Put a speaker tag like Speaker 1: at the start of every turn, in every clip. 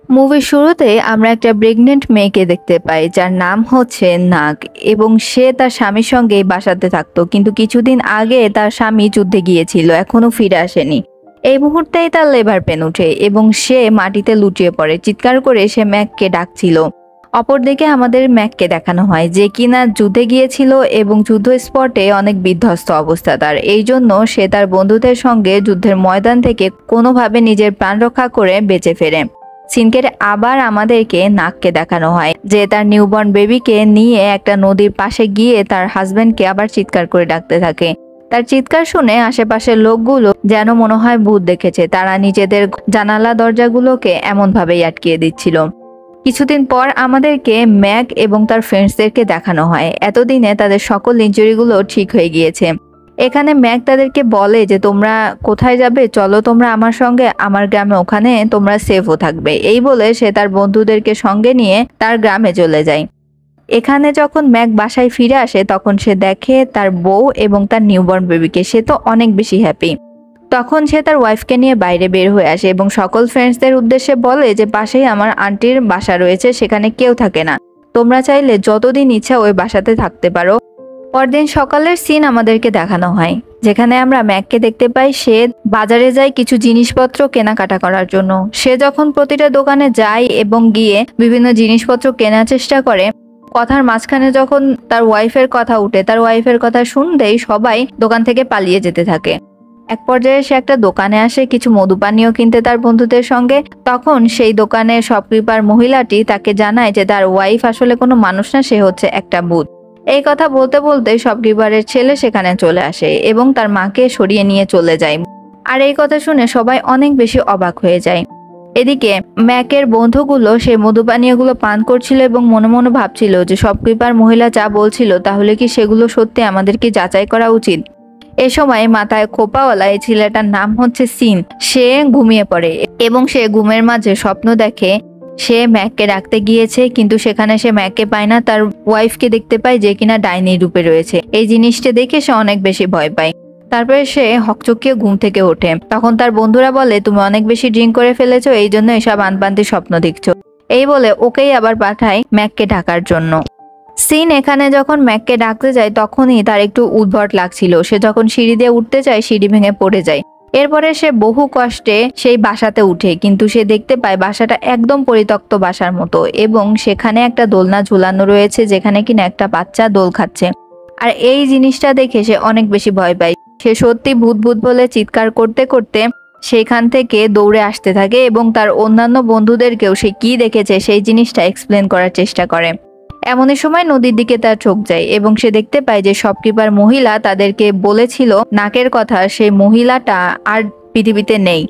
Speaker 1: মুভির শুরুতে আমরা একটা প্রেগনেন্ট মেয়েকে দেখতে পাই যার নাম হচ্ছে নাগ এবং সে তার স্বামীর সঙ্গে বাসাতে থাকতো, কিন্তু কিছুদিন আগে তার স্বামী যুদ্ধে গিয়েছিল, এখনো ফিরে আসেনি। এই মুহূর্তেই তার লেবার পেন উঠে এবং সে মাটিতে লুটিয়ে পড়ে। চিৎকার করে সে ম্যাককে ডাকছিল। অপরদিকে আমাদের ম্যাককে দেখানো হয় যে কিনা যুদ্ধে গিয়েছিল এবং যুদ্ধ স্পটে অনেক বিধ্বস্ত অবস্থা তার। এই জন্য সে তার বন্ধুদের সঙ্গে যুদ্ধের ময়দান থেকে কোনোভাবে নিজের প্রাণ রক্ষা করে বেঁচে ফেরে। সিনকের আবার আমাদেরকে নাককে দেখানো হয় যে তার নিউবর্ন বেবিকে নিয়ে একটা নদীর পাশে গিয়ে তার হাজবেন্ডকে আবার চিৎকার করে ডাকতে থাকে। তার চিৎকার শুনে আশেপাশের লোকগুলো যেন মনে হয় ভূত দেখেছে, তারা নিজেদের জানালা দরজাগুলোকে এমন ভাবেই আটকিয়ে দিচ্ছিল। কিছুদিন পর আমাদেরকে ম্যাক এবং তার ফ্রেন্ডসদেরকে দেখানো হয়। এতদিনে তাদের সকল ইনজুরিগুলো ঠিক হয়ে গিয়েছে। এখানে ম্যাক তাদেরকে বলে যে তোমরা কোথায় যাবে, চলো তোমরা আমার সঙ্গে আমার গ্রামে, ওখানে তোমরা সেফও থাকবে। এই বলে সে তার বন্ধুদেরকে সঙ্গে নিয়ে তার গ্রামে চলে যায়। এখানে যখন ম্যাক বাসায় ফিরে আসে তখন সে দেখে তার বউ এবং তার নিউবর্ন বেবিকে। সে তো অনেক বেশি হ্যাপি। তখন সে তার ওয়াইফকে নিয়ে বাইরে বের হয়ে আসে এবং সকল ফ্রেন্ডসদের উদ্দেশ্যে বলে যে পাশেই আমার আন্টির বাসা রয়েছে, সেখানে কেউ থাকে না, তোমরা চাইলে যতদিন ইচ্ছা ওই বাসাতে থাকতে পারো। পরদিন সকালের সিন আমাদেরকে দেখানো হয় যেখানে আমরা ম্যাককে দেখতে পাই সে বাজারে যায় কিছু জিনিসপত্র কেনাকাটা করার জন্য। সে যখন প্রতিটা দোকানে যায় এবং গিয়ে বিভিন্ন জিনিসপত্র কেনার চেষ্টা করে, কথার মাঝখানে যখন তার ওয়াইফের কথা উঠে, তার ওয়াইফের কথা শুনতেই সবাই দোকান থেকে পালিয়ে যেতে থাকে। এক পর্যায়ে সে একটা দোকানে আসে কিছু মধু পানীয় কিনতে তার বন্ধুদের সঙ্গে। তখন সেই দোকানের শপকিপার মহিলাটি তাকে জানায় যে তার ওয়াইফ আসলে কোনো মানুষ না, সে হচ্ছে একটা ভূত। এই কথা বলতে বলতে শপকিপারের ছেলে সেখানে চলে আসে এবং তার মাকে সরিয়ে নিয়ে চলে যায়। আর এই কথা শুনে সবাই অনেক বেশি অবাক হয়ে যায়। এদিকে ম্যাকের বন্ধুগুলো সেই মধু পানীয়গুলো পান করছিল এবং মনে মনে ভাবছিল যে শপকিপার মহিলা যা বলছিল তাহলে কি সেগুলো সত্যি, আমাদের কি যাচাই করা উচিত। এ সময় মাথায় খোপাওয়ালা এই ছেলেটার নাম হচ্ছে সিন, সে ঘুমিয়ে পড়ে এবং সে ঘুমের মাঝে স্বপ্ন দেখে সে ম্যাককে ডাকতে গিয়েছে, কিন্তু সেখানে সে ম্যাককে পায় না, তার ওয়াইফকে দেখতে পায় যে কিনা ডাইনি রূপে রয়েছে। এই জিনিসটা দেখে সে অনেক বেশি ভয় পায়। তারপরে সে হকচকিয়ে ঘুম থেকে ওঠে। তখন তার বন্ধুরা বলে তুমি অনেক বেশি ড্রিঙ্ক করে ফেলেছো, এই জন্য এসব আনপান্তি স্বপ্ন দেখছো। এই বলে ওকেই আবার পাঠায় ম্যাককে ডাকার জন্য। সিন এখানে যখন ম্যাককে ডাকতে যায় তখনই তার একটু উদ্ভট লাগছিল। সে যখন সিঁড়ি দিয়ে উঠতে চায় সিঁড়ি ভেঙে পড়ে যায়। এরপরে সে বহু কষ্টে সেই বাসাতে উঠে, কিন্তু সে দেখতে পায় বাসাটা একদম পরিত্যক্ত বাসার মতো এবং সেখানে একটা দোলনা ঝুলানো রয়েছে যেখানে কিনা একটা বাচ্চা দোল খাচ্ছে। আর এই জিনিসটা দেখে সে অনেক বেশি ভয় পায়। সে সত্যি ভূত ভূত বলে চিৎকার করতে করতে সেখান থেকে দৌড়ে আসতে থাকে এবং তার অন্যান্য বন্ধুদেরকেও সে কি দেখেছে সেই জিনিসটা এক্সপ্লেন করার চেষ্টা করে। এমনই সময় নদীর দিকে তার চোখ যায় এবং সে দেখতে পায় যে শপকিপার মহিলা তাদেরকে বলেছিল নাকের কথা, সেই মহিলাটা আর পৃথিবীতে নেই।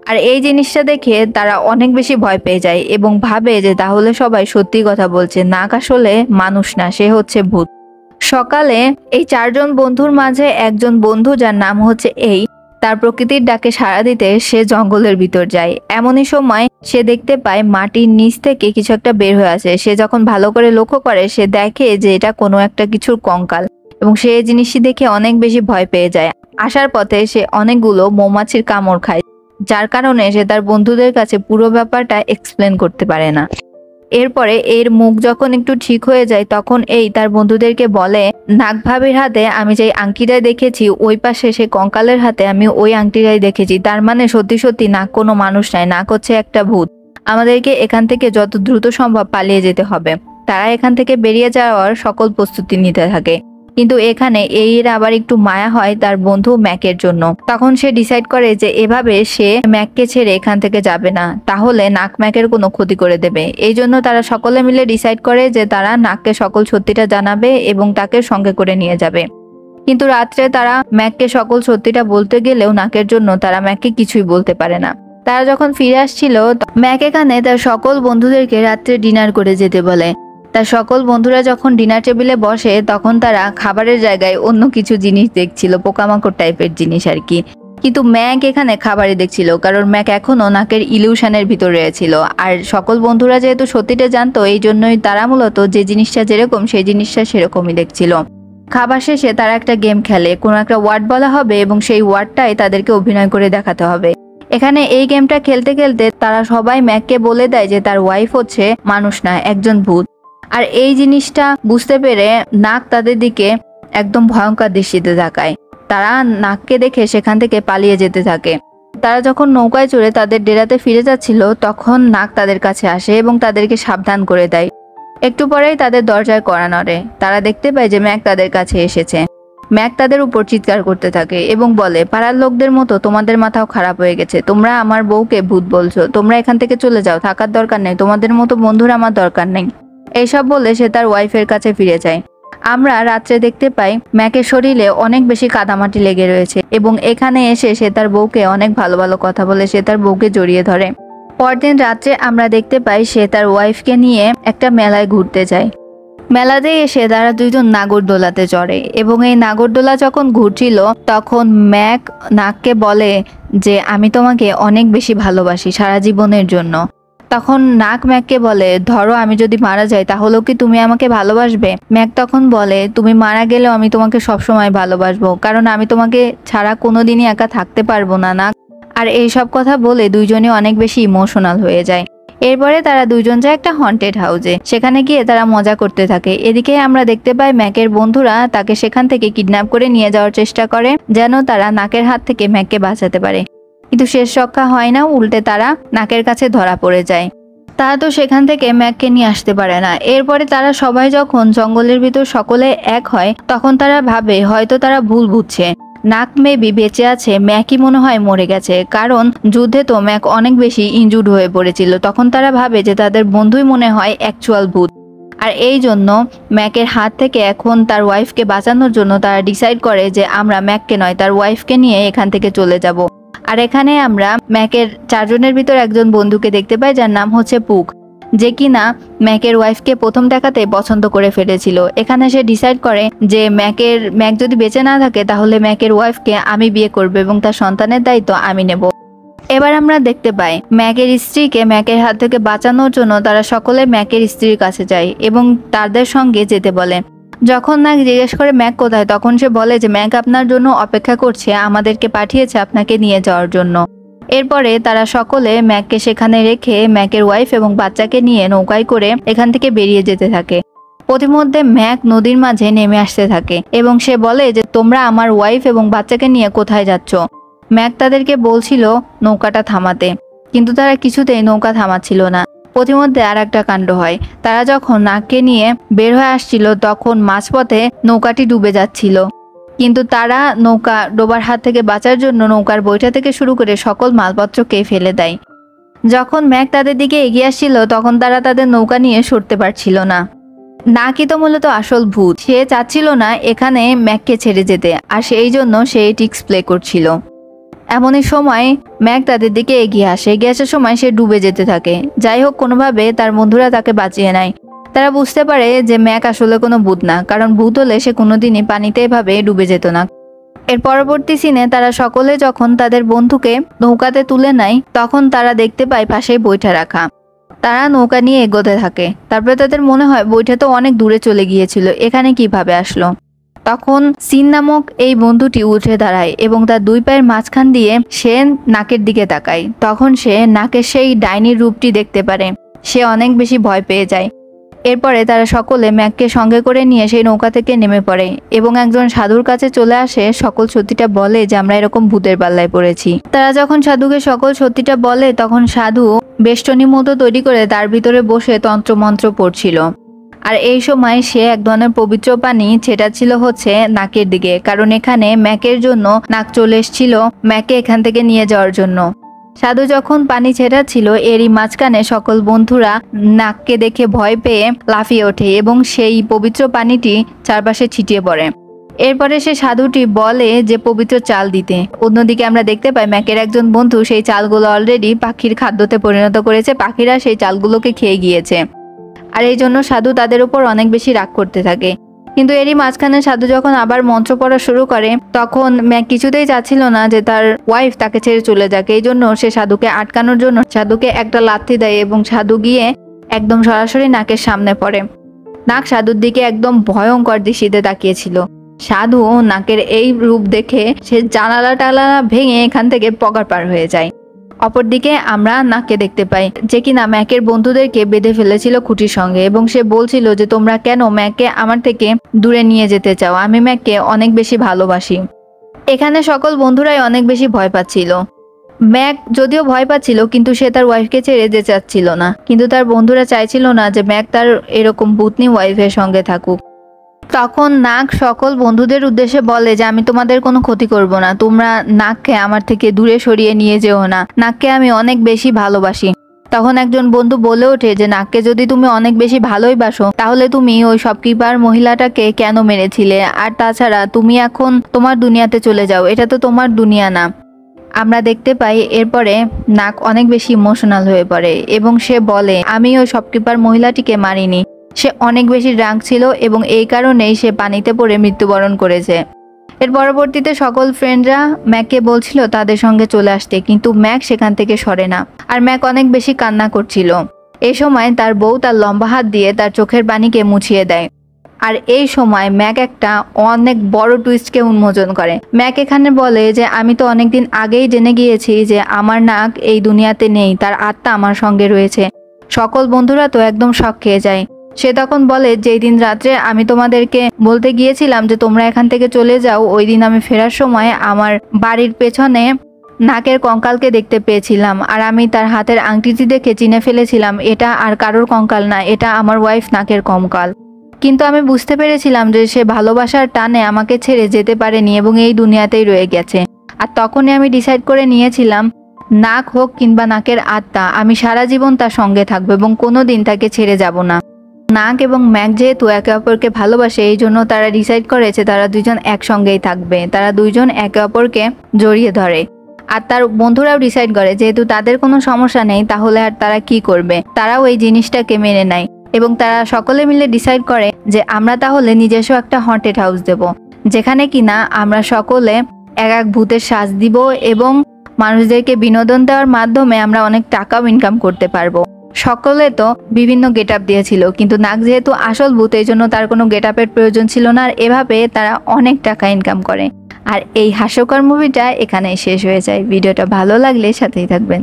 Speaker 1: আর এই জিনিসটা দেখে তারা অনেক বেশি ভয় পেয়ে যায় এবং ভাবে যে তাহলে সবাই সত্যি কথা বলছে, নাক আসলে মানুষ না, সে হচ্ছে ভূত। সকালে এই চারজন বন্ধুর মাঝে একজন বন্ধু যার নাম হচ্ছে তার প্রকৃতির ডাকে সাড়া দিতে সে জঙ্গলের ভিতর যায়। এমনই সময় সে দেখতে পায় মাটির নিচ থেকে কিছু একটা বের হয়ে আসে। সে যখন ভালো করে লক্ষ্য করে সে দেখে যে এটা কোনো একটা কিছুর কঙ্কাল এবং সে এই জিনিসটি দেখে অনেক বেশি ভয় পেয়ে যায়। আসার পথে সে অনেকগুলো মৌমাছির কামড় খায়, যার কারণে সে তার বন্ধুদের কাছে পুরো ব্যাপারটা এক্সপ্লেন করতে পারে না। এরপরে এর মুখ যখন একটু ঠিক হয়ে যায় তখন তার বন্ধুদেরকে বলে নাগ ভাবির হাতে আমি যেই আংটিটাই দেখেছি ওই পাশে সে কঙ্কালের হাতে আমি ওই আংটিটাই দেখেছি, তার মানে সত্যি সত্যি নাগ কোনো মানুষ নাই, নাগ হচ্ছে একটা ভূত। আমাদেরকে এখান থেকে যত দ্রুত সম্ভব পালিয়ে যেতে হবে। তারা এখান থেকে বেরিয়ে যাওয়ার সকল প্রস্তুতি নিতে থাকে, কিন্তু এখানে এর আবার একটু মায়া হয় তার বন্ধু ম্যাকের জন্য। তখন সে ডিসাইড করে যে এভাবে সে ম্যাককে ছেড়ে এখান থেকে যাবে না, তাহলে নাক ম্যাকের কোনো ক্ষতি করে দেবে। এই জন্য তারা সকলে মিলে ডিসাইড করে যে তারা নাককে সকল সত্যিটা জানাবে এবং তাকে সঙ্গে করে নিয়ে যাবে। কিন্তু রাত্রে তারা ম্যাককে সকল সত্যিটা বলতে গেলেও নাকের জন্য তারা ম্যাককে কিছুই বলতে পারে না। তারা যখন ফিরে আসছিল ম্যাক এখানে তার সকল বন্ধুদেরকে রাত্রে ডিনার করে যেতে বলে। তার সকল বন্ধুরা যখন ডিনার টেবিলে বসে তখন তারা খাবারের জায়গায় অন্য কিছু জিনিস দেখছিল, পোকামাকড় টাইপের জিনিস আর কি। কিন্তু ম্যাক এখানে খাবারই দেখছিল, কারণ ম্যাক এখনো নাকের ইলিউশনের ভিতরে ছিল। আর সকল বন্ধুরা যেহেতু সত্যিটা জানতো এই জন্যই তারা মূলত যে জিনিসটা যেরকম সেই জিনিসটা সেরকমই দেখছিল। খাবার শেষে তারা একটা গেম খেলে, কোনো একটা ওয়ার্ড বলা হবে এবং সেই ওয়ার্ডটাই তাদেরকে অভিনয় করে দেখাতে হবে। এখানে এই গেমটা খেলতে খেলতে তারা সবাই ম্যাককে বলে দেয় যে তার ওয়াইফ হচ্ছে মানুষ না, একজন ভূত। আর এই জিনিসটা বুঝতে পেরে নাক তাদের দিকে একদম ভয়ঙ্কর দৃষ্টিতে তাকায়। তারা নাককে দেখে সেখান থেকে পালিয়ে যেতে থাকে। তারা যখন নৌকায় চড়ে তাদের ডেরাতে ফিরে যাচ্ছিল তখন নাক তাদের কাছে আসে এবং তাদেরকে সাবধান করে দেয়। একটু পরেই তাদের দরজায় কড়া নড়ে। তারা দেখতে পায় যে ম্যাক তাদের কাছে এসেছে। ম্যাক তাদের উপর চিৎকার করতে থাকে এবং বলে, পাড়ার লোকদের মতো তোমাদের মাথাও খারাপ হয়ে গেছে, তোমরা আমার বউকে ভূত বলছো, তোমরা এখান থেকে চলে যাও, থাকার দরকার নেই, তোমাদের মতো বন্ধুরা আমার দরকার নেই। এইসব বলে সে তার ওয়াইফের কাছে ফিরে যায়। আমরা রাত্রে দেখতে পাই ম্যাকের শরীরে অনেক বেশি কাদামাটি লেগে রয়েছে এবং এখানে এসে সে তার বউকে অনেক ভালো ভালো কথা বলে সে তার বউকে জড়িয়ে ধরে। পরদিন রাত্রে আমরা দেখতে পাই সে তার ওয়াইফকে নিয়ে একটা মেলায় ঘুরতে যায়। মেলাতে এসে তারা দুইজন নাগরদোলাতে চড়ে এবং এই নাগরদোলা যখন ঘুরছিল তখন ম্যাক নাককে বলে যে আমি তোমাকে অনেক বেশি ভালোবাসি সারা জীবনের জন্য। তখন নাক ম্যাককে বলে, ধরো আমি যদি মারা যাই তাহলেও কি তুমি আমাকে ভালোবাসবে? ম্যাক তখন বলে, তুমি মারা গেলেও আমি তোমাকে সবসময় ভালোবাসবো, কারণ আমি তোমাকে ছাড়া কোনোদিনই একা থাকতে পারবো না নাক। আর এইসব কথা বলে দুইজনই অনেক বেশি ইমোশনাল হয়ে যায়। এরপরে তারা দুইজন যায় একটা হন্টেড হাউসে। সেখানে গিয়ে তারা মজা করতে থাকে। এদিকে আমরা দেখতে পাই ম্যাকের বন্ধুরা তাকে সেখান থেকে কিডন্যাপ করে নিয়ে যাওয়ার চেষ্টা করে যেন তারা নাকের হাত থেকে ম্যাককে বাঁচাতে পারে, কিন্তু শেষ রক্ষা হয় না, উল্টে তারা নাকের কাছে ধরা পড়ে যায়। তারা তো সেখান থেকে ম্যাককে নিয়ে আসতে পারে না। এরপরে তারা সবাই যখন জঙ্গলের ভিতর সকলে এক হয় তখন তারা ভাবে হয়তো তারা ভুল বুঝছে, নাক মেবি বেঁচে আছে, ম্যাকই মনে হয় মরে গেছে, কারণ যুদ্ধে তো ম্যাক অনেক বেশি ইনজুর্ড হয়ে পড়েছিল। তখন তারা ভাবে যে তাদের বন্ধুই মনে হয় অ্যাকচুয়াল ভূত। আর এই জন্য ম্যাকের হাত থেকে এখন তার ওয়াইফকে বাঁচানোর জন্য তারা ডিসাইড করে যে আমরা ম্যাককে নয় তার ওয়াইফকে নিয়ে এখান থেকে চলে যাব। আর এখানে আমরা ম্যাকের চারজনের ভিতর একজন বন্ধুকে দেখতে পাই যার নাম হচ্ছে পুক, যে কিনা ম্যাকের ওয়াইফকে প্রথম দেখাতে পছন্দ করে ফেলেছিল। এখানে সে ডিসাইড করে যে ম্যাক যদি বেঁচে না থাকে তাহলে ম্যাকের ওয়াইফকে আমি বিয়ে করব এবং তার সন্তানের দায়িত্ব আমি নেব। এবার আমরা দেখতে পাই ম্যাকের স্ত্রীকে ম্যাকের হাত থেকে বাঁচানোর জন্য তারা সকলে ম্যাকের স্ত্রীর কাছে যায় এবং তাদের সঙ্গে যেতে বলে। যখন নাক জিজ্ঞেস করে ম্যাক কোথায় তখন সে বলে যে ম্যাক আপনার জন্য অপেক্ষা করছে, আমাদেরকে পাঠিয়েছে আপনাকে নিয়ে যাওয়ার জন্য। এরপরে তারা সকলে ম্যাককে সেখানে রেখে ম্যাকের ওয়াইফ এবং বাচ্চাকে নিয়ে নৌকায় করে এখান থেকে বেরিয়ে যেতে থাকে। প্রতিমধ্যে ম্যাক নদীর মাঝে নেমে আসতে থাকে এবং সে বলে যে তোমরা আমার ওয়াইফ এবং বাচ্চাকে নিয়ে কোথায় যাচ্ছ? ম্যাক তাদেরকে বলছিল নৌকাটা থামাতে, কিন্তু তারা কিছুতেই নৌকা থামাচ্ছিল না। প্রতিমধ্যে আর একটা কাণ্ড হয়। তারা যখন নাককে নিয়ে বের হয়ে আসছিল তখন মাঝপথে নৌকাটি ডুবে যাচ্ছিল, কিন্তু তারা নৌকা ডোবার হাত থেকে বাঁচার জন্য নৌকার বইটা থেকে শুরু করে সকল মালপত্রকে ফেলে দেয়। যখন ম্যাক তাদের দিকে এগিয়ে আসছিল তখন তারা তাদের নৌকা নিয়ে সরতে পারছিল না। নাকি তো মূলত আসল ভূত, সে চাচ্ছিল না এখানে ম্যাককে ছেড়ে যেতে, আর সেই জন্য সে ট্রিক্স প্লে করছিল। এমনই সময় ম্যাক তাদের দিকে এগিয়ে আসার সময় সে ডুবে যেতে থাকে। যাই হোক, কোনোভাবে তার বন্ধুরা তাকে বাঁচিয়ে নেয়। তারা বুঝতে পারে যে ম্যাক আসলে কোনো ভূত না, কারণ ভূত হলে সে কোনোদিনই পানিতে এভাবে ডুবে যেত না। এর পরবর্তী সিনে তারা সকলে যখন তাদের বন্ধুকে নৌকাতে তুলে নেয় তখন তারা দেখতে পায় পাশেই বইটা রাখা। তারা নৌকা নিয়ে এগোতে থাকে। তারপরে তাদের মনে হয় বইটা তো অনেক দূরে চলে গিয়েছিল, এখানে কিভাবে আসলো? তখন সিন নামক এই বন্ধুটি উঠে দাঁড়ায় এবং তার দুই পায়ের মাঝখান দিয়ে সে নাকের দিকে তাকায়। তখন সে নাকের সেই ডাইনির রূপটি দেখতে পারে। সে অনেক বেশি ভয় পেয়ে যায়। এরপরে তারা সকলে ম্যাককে সঙ্গে করে নিয়ে সেই নৌকা থেকে নেমে পড়ে এবং একজন সাধুর কাছে চলে আসে, সকল সত্যিটা বলে যে আমরা এরকম ভূতের পাল্লায় পড়েছি। তারা যখন সাধুকে সকল সত্যিটা বলে তখন সাধু বেষ্টনীর মতো তৈরি করে তার ভিতরে বসে তন্ত্রমন্ত্র পড়ছিল। আর এই সময় সে এক ধরনের পবিত্র পানি ছেটাচ্ছিল হচ্ছে নাকের দিকে, কারণ এখানে ম্যাকের জন্য নাক চলে এসেছিল ম্যাকে এখান থেকে নিয়ে যাওয়ার জন্য। সাধু যখন পানি ছেটাচ্ছিল এরই মাঝখানে সকল বন্ধুরা নাককে দেখে ভয় পেয়ে লাফিয়ে ওঠে এবং সেই পবিত্র পানিটি চারপাশে ছিটিয়ে পড়ে। এরপরে সে সাধুটি বলে যে পবিত্র চাল দিতে। অন্যদিকে আমরা দেখতে পাই ম্যাকের একজন বন্ধু সেই চালগুলো অলরেডি পাখির খাদ্যতে পরিণত করেছে, পাখিরা সেই চালগুলোকে খেয়ে গিয়েছে। আর এই জন্য সাধু তাদের উপর অনেক বেশি রাগ করতে থাকে। কিন্তু এরই মাঝখানে সাধু যখন আবার মন্ত্র পড়া শুরু করে তখন ম্যাক কিছুতেই চাচ্ছিল না যে তার ওয়াইফ তাকে ছেড়ে চলে যাক। এই জন্য সে সাধুকে আটকানোর জন্য সাধুকে একটা লাথি দেয় এবং সাধু গিয়ে একদম সরাসরি নাকের সামনে পড়ে। নাক সাধুর দিকে একদম ভয়ঙ্কর দৃষ্টিতে তাকিয়েছিল। সাধু নাকের এই রূপ দেখে সে জানালা টালানা ভেঙে এখান থেকে পগার পার হয়ে যায়। অপরদিকে আমরা নাককে দেখতে পাই, যে কিনা ম্যাকের বন্ধুদেরকে বেঁধে ফেলেছিল খুঁটির সঙ্গে এবং সে বলছিল যে তোমরা কেন ম্যাককে আমার থেকে দূরে নিয়ে যেতে চাও, আমি ম্যাককে অনেক বেশি ভালোবাসি। এখানে সকল বন্ধুরাই অনেক বেশি ভয় পাচ্ছিল। ম্যাক যদিও ভয় পাচ্ছিল কিন্তু সে তার ওয়াইফকে ছেড়ে যেতে চাচ্ছিল না, কিন্তু তার বন্ধুরা চাইছিল না যে ম্যাক তার এরকম ভূতনি ওয়াইফের সঙ্গে থাকুক। তখন নাক সকল বন্ধুদের উদ্দেশ্যে বলে যে আমি তোমাদের কোনো ক্ষতি করব না, তোমরা নাককে আমার থেকে দূরে সরিয়ে নিয়ে যেও না, নাককে আমি অনেক বেশি ভালোবাসি। তখন একজন বন্ধু বলে ওঠে যে নাককে যদি তুমি অনেক বেশি ভালোই বাসো তাহলে তুমি ওই শপকিপার মহিলাটাকে কেন মেরেছিলে, আর তাছাড়া তুমি এখন তোমার দুনিয়াতে চলে যাও, এটা তো তোমার দুনিয়া না। আমরা দেখতে পাই এরপরে নাক অনেক বেশি ইমোশনাল হয়ে পড়ে এবং সে বলে আমি ওই শপকিপার মহিলাটিকে মারিনি, সে অনেক বেশি ড্রাঙ্ক ছিল এবং এই কারণেই সে পানিতে পড়ে মৃত্যুবরণ করেছে। এর পরবর্তীতে সকল ফ্রেন্ডরা ম্যাককে বলছিল তাদের সঙ্গে চলে আসতে, কিন্তু ম্যাক সেখান থেকে সরে না, আর ম্যাক অনেক বেশি কান্না করছিল। এই সময় তার বউ তার লম্বা হাত দিয়ে তার চোখের পানিকে মুছিয়ে দেয়, আর এই সময় ম্যাক একটা অনেক বড় টুইস্টকে উন্মোচন করে। ম্যাক এখানে বলে যে আমি তো অনেকদিন আগেই জেনে গিয়েছি যে আমার নাক এই দুনিয়াতে নেই, তার আত্মা আমার সঙ্গে রয়েছে। সকল বন্ধুরা তো একদম শক খেয়ে যায়। সে তখন বলে যেই দিন রাত্রে আমি তোমাদেরকে বলতে গিয়েছিলাম যে তোমরা এখান থেকে চলে যাও, ওই দিন আমি ফেরার সময় আমার বাড়ির পেছনে নাকের কঙ্কালকে দেখতে পেয়েছিলাম, আর আমি তার হাতের আংটিটি দেখে চিনে ফেলেছিলাম এটা আর কারোর কঙ্কাল না, এটা আমার ওয়াইফ নাকের কঙ্কাল। কিন্তু আমি বুঝতে পেরেছিলাম যে সে ভালোবাসার টানে আমাকে ছেড়ে যেতে পারেনি এবং এই দুনিয়াতেই রয়ে গেছে। আর তখনই আমি ডিসাইড করে নিয়েছিলাম নাক হোক কিংবা নাকের আত্মা, আমি সারা জীবন তার সঙ্গে থাকবো এবং কোনোদিন তাকে ছেড়ে যাব না। নাক এবং ম্যাক যেহেতু একে অপরকে ভালোবাসে এই জন্য তারা ডিসাইড করেছে তারা দুইজন একসঙ্গেই থাকবে, তারা দুইজন একে অপরকে জড়িয়ে ধরে। আর তার বন্ধুরাও ডিসাইড করে যেহেতু তাদের কোনো সমস্যা নেই তাহলে আর তারা কি করবে, তারাও এই জিনিসটাকে মেনে নেয় এবং তারা সকলে মিলে ডিসাইড করে যে আমরা তাহলে নিজস্ব একটা হন্টেড হাউস দেব, যেখানে কিনা আমরা সকলে এক এক ভূতের সাজ দিব এবং মানুষদেরকে বিনোদন দেওয়ার মাধ্যমে আমরা অনেক টাকাও ইনকাম করতে পারবো। সকলে তো বিভিন্ন গেট আপ দিয়েছিল, কিন্তু নাক যেহেতু আসল ভূত এই জন্য তার কোনো গেট আপের প্রয়োজন ছিল না, আর এভাবে তারা অনেক টাকা ইনকাম করে। আর এই হাস্যকর মুভিটা এখানেই শেষ হয়ে যায়। ভিডিওটা ভালো লাগলে সাথেই থাকবেন।